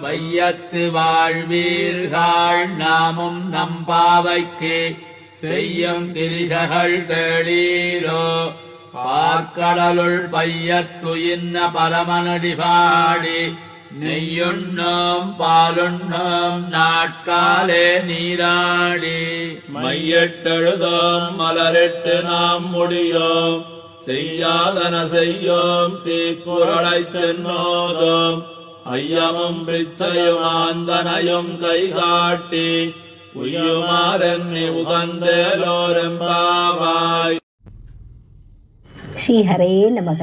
வையத்து வாழ்வீர்கள் நாமும் நம்பாவைக்கு செய்யும் திரிசகள் தேடீரோ பார்க்கடலுள் பையத்துயின்ன பரமனடி பாடி நெய்யுண்ணோம் பாலுண்ணோம் நாட்காலே நீராடி மையெட்டெழுதோம் மலரிட்டு நாம் முடியோம் செய்யாதன செய்யோம் தீக்குறளை தென்னோதோம் ஐயமும் பிச்சையும் ஆந்தனையும் கைகாட்டி உய்யுமாறென்னி உகந்தேலோரெம்பாவாய். ஸ்ரீஹரே நமக.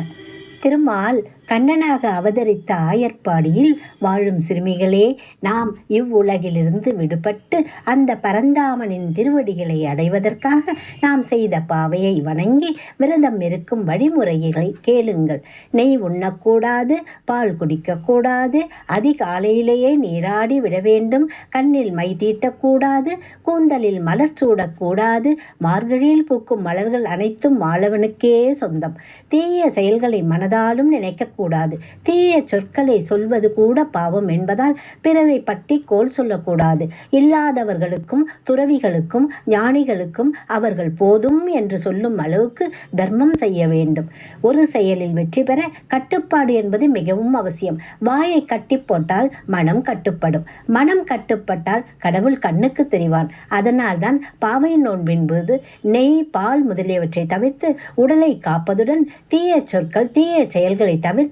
திருமால் கண்ணனாக அவதரித்த ஆயர்பாடியில் வாழும் சிறுமிகளே, நாம் இவ்வுலகிலிருந்து விடுபட்டு அந்த பரந்தாமனின் திருவடிகளை அடைவதற்காக நாம் செய்த பாவையை வணங்கி விரதம் இருக்கும் வழிமுறைகளை கேளுங்கள். நெய் உண்ணக்கூடாது, பால் குடிக்கக்கூடாது, அதிகாலையிலேயே நீராடி விட வேண்டும், கண்ணில் மை தீட்டக்கூடாது, கூந்தலில் மலர் சூடக்கூடாது, மார்கழியில் பூக்கும் மலர்கள் அனைத்தும் மாலவனுக்கே சொந்தம். தீய செயல்களை மனதாலும் நினைக்க கூடாது. தீய சொற்களை சொல்வது கூட பாவம் என்பதால் பிறரை பற்றி கோல் சொல்லக்கூடாது. இல்லாதவர்களுக்கும் துறவிகளுக்கும் ஞானிகளுக்கும் அவர்கள் போதும் என்று சொல்லும் அளவுக்கு தர்மம் செய்ய வேண்டும். ஒரு செயலில் வெற்றி பெற கட்டுப்பாடு என்பது மிகவும் அவசியம். வாயை கட்டி போட்டால் மனம் கட்டுப்படும். மனம் கட்டுப்பட்டால் கடவுள் கண்ணுக்கு தெரிவான். அதனால் தான் பாவை நோன்பின் போது நெய், பால் முதலியவற்றை தவிர்த்து உடலை காப்பதுடன் தீய சொற்கள், தீய செயல்களை தவிர்த்து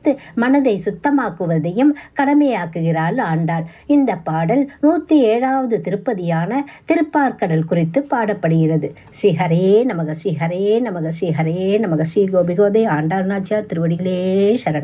மனதை சுத்தமாக்குவதையும் கடமையாக்குகிறாள் ஆண்டாள். இந்த பாடல் 107வது திருப்பதியான திருப்பார்கடல் குறித்து பாடப்படுகிறது. ஸ்ரீஹரே நமக, ஸ்ரீஹரே நமக, ஸ்ரீஹரே நமக. ஸ்ரீ கோபிகோதை ஆண்டாள் நாச்சியார் திருவடிகளே சரணம்.